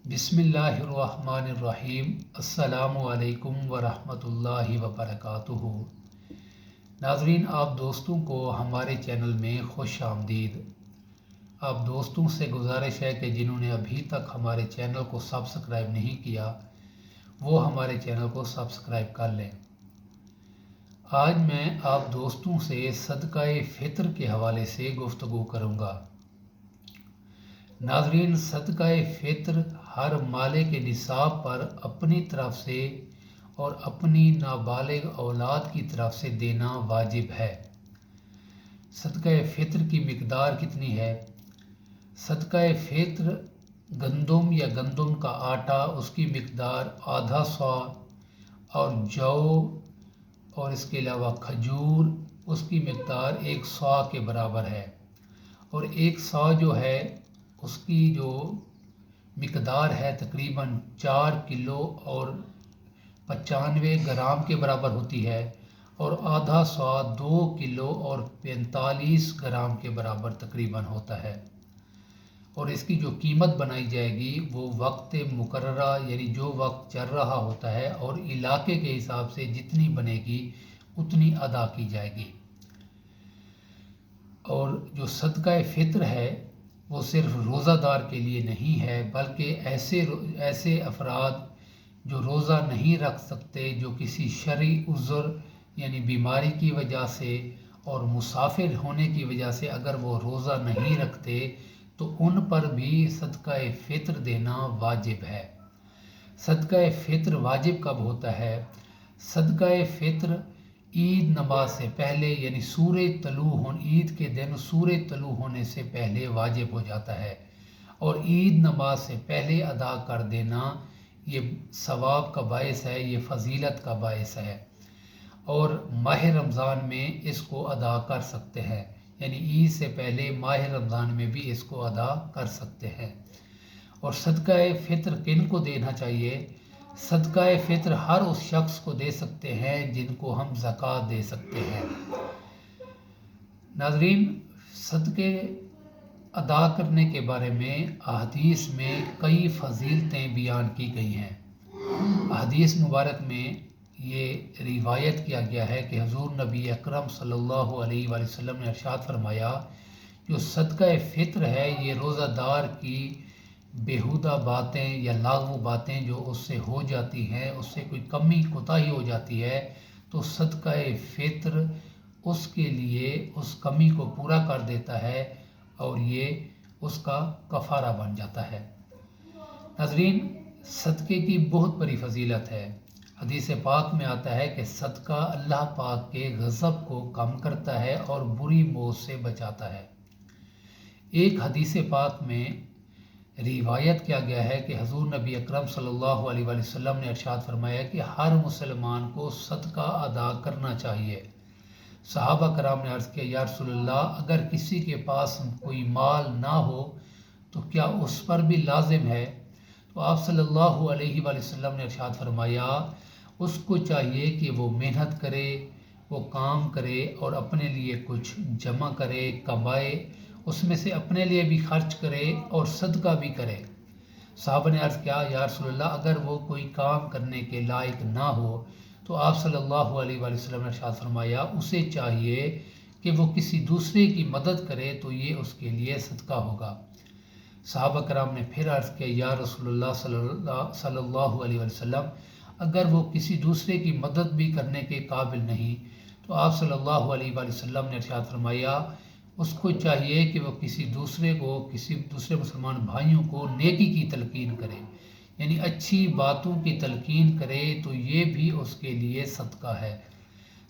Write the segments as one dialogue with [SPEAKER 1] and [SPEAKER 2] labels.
[SPEAKER 1] बिस्मिल्लाहिर्रहमानिर्रहीम। अस्सलामु अलैकुम वरहमतुल्लाहि वबरकातुहू। नाज़रीन, आप दोस्तों को हमारे चैनल में खुश आमदीद। आप दोस्तों से गुजारिश है कि जिन्होंने अभी तक हमारे चैनल को सब्सक्राइब नहीं किया वो हमारे चैनल को सब्सक्राइब कर लें। आज मैं आप दोस्तों से सदक़ाए फ़ित्र के हवाले से गुफ्तगू करूँगा। नाज़रीन, सदक़ाए फ़ित्र हर माले के निसाब पर अपनी तरफ से और अपनी नाबालिग औलाद की तरफ से देना वाजिब है। सदक़ाए फ़ित्र की मिक़दार कितनी है? सदक़ाए फ़ित्र गंदम या गंदम का आटा, उसकी मिक़दार आधा सौ, और जौ और इसके अलावा खजूर, उसकी मिक़दार 1 सौ के बराबर है। और 1 सौ जो है उसकी जो मिक़दार है तकरीबन 4 किलो और 95 ग्राम के बराबर होती है, और आधा सौ 2 किलो और 45 ग्राम के बराबर तकरीबन होता है। और इसकी जो कीमत बनाई जाएगी वो वक्त मुकर्ररा यानी जो वक्त चल रहा होता है और इलाके के हिसाब से जितनी बनेगी उतनी अदा की जाएगी। और जो सदक़ाए फ़ित्र है वो सिर्फ रोज़ादार के लिए नहीं है, बल्कि ऐसे अफराद जो रोज़ा नहीं रख सकते, जो किसी शरई उज़्र यानी बीमारी की वजह से और मुसाफिर होने की वजह से अगर वो रोज़ा नहीं रखते तो उन पर भी सदक़ाए फ़ित्र देना वाजिब है। सदक़ाए फ़ित्र वाजिब कब होता है? सदक़ाए फ़ित्र ईद नमाज से पहले यानी ईद के दिन सूरज तलू होने से पहले वाजिब हो जाता है, और ईद नमाज से पहले अदा कर देना ये सवाब का बायस है, ये फ़जीलत का बायस है। और माह रमज़ान में इसको अदा कर सकते हैं, यानी ईद से पहले माह रमज़ान में भी इसको अदा कर सकते हैं। और सदक़ाए फ़ित्र किन को देना चाहिए? सदक़ाए फ़ित्र हर उस शख्स को दे सकते हैं जिनको हम ज़कात दे सकते हैं। नाज़रीन, सदक़े अदा करने के बारे में अहादीस में कई फ़जीलतें बयान की गई हैं। अहादीस मुबारक में ये रिवायत किया गया है कि हुज़ूर नबी अकरम सल्लल्लाहु अलैहि वसल्लम ने इरशाद फरमाया, जो सदक़ाए फ़ित्र है ये रोज़ादार की बेहुदा बातें या लागू बातें जो उससे हो जाती हैं, उससे कोई कमी कोताही हो जाती है, तो सदक़ाए फ़ित्र उसके लिए उस कमी को पूरा कर देता है और ये उसका कफ़ारा बन जाता है। नाज़रीन, सदक़े की बहुत बड़ी फ़जीलत है। हदीस पाक में आता है कि सदका अल्लाह पाक के गज़ब को कम करता है और बुरी मौत से बचाता है। एक हदीस पाक में रिवायत किया गया है कि हुज़ूर नबी अकरम सल्लल्लाहु अलैहि वसल्लम ने इरशाद फरमाया कि हर मुसलमान को सदका अदा करना चाहिए। सहाबा कराम ने अर्ज़ किया, या रसूलल्लाह, अगर किसी के पास कोई माल ना हो तो क्या उस पर भी लाजिम है? तो आप सल्लल्लाहु अलैहि वसल्लम ने इरशाद फरमाया, उसको चाहिए कि वो मेहनत करे, वो काम करे और अपने लिए कुछ जमा करे, कमाए, उसमें से अपने लिए भी खर्च करे और सदका भी करे। साहब ने अर्ज़ किया, या रसूलल्लाह, अगर वो कोई काम करने के लायक ना हो तो आप सल्लल्लाहु अलैहि वसल्लम ने इरशाद फरमाया, उसे चाहिए कि वो किसी दूसरे की मदद करे तो ये उसके लिए सदका होगा। सहाबा कराम ने फिर अर्ज़ किया, या रसूलल्लाह सल्लल्लाहु अलैहि वसल्लम, अगर वो किसी दूसरे की मदद भी करने के काबिल नहीं तो आप सल्लल्लाहु अलैहि वसल्लम ने इरशाद फरमाया, उसको चाहिए कि वो किसी दूसरे मुसलमान भाइयों को नेकी की तलकीन करे, यानी अच्छी बातों की तलकीन करे, तो ये भी उसके लिए सदका है।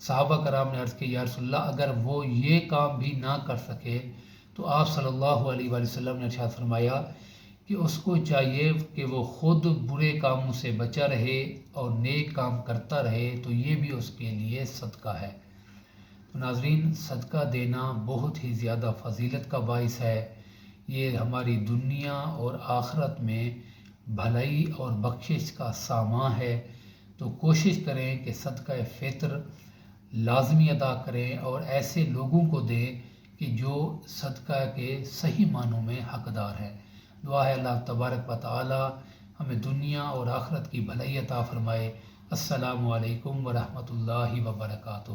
[SPEAKER 1] सहाबा कराम ने अर्ज़ किया, या रसूलल्लाह, अगर वो ये काम भी ना कर सके तो आप सल्लल्लाहु अलैहि वसल्लम ने इरशाद फरमाया कि उसको चाहिए कि वो ख़ुद बुरे कामों से बचा रहे और नेक काम करता रहे, तो ये भी उसके लिए सदका है। तो नाज़रीन, सदका देना बहुत ही ज़्यादा फ़जीलत का बाइस है। ये हमारी दुनिया और आखिरत में भलाई और बख्शिश का सामान है। तो कोशिश करें कि सदका फ़ित्र लाजमी अदा करें और ऐसे लोगों को दें कि जो सदका के सही मानों में हकदार हैं। दुआ है अल्लाह तबारक व तआला ہمیں دنیا اور آخرت کی بھلائی عطا فرمائے۔ السلام علیکم ورحمۃ اللہ وبرکاتہ۔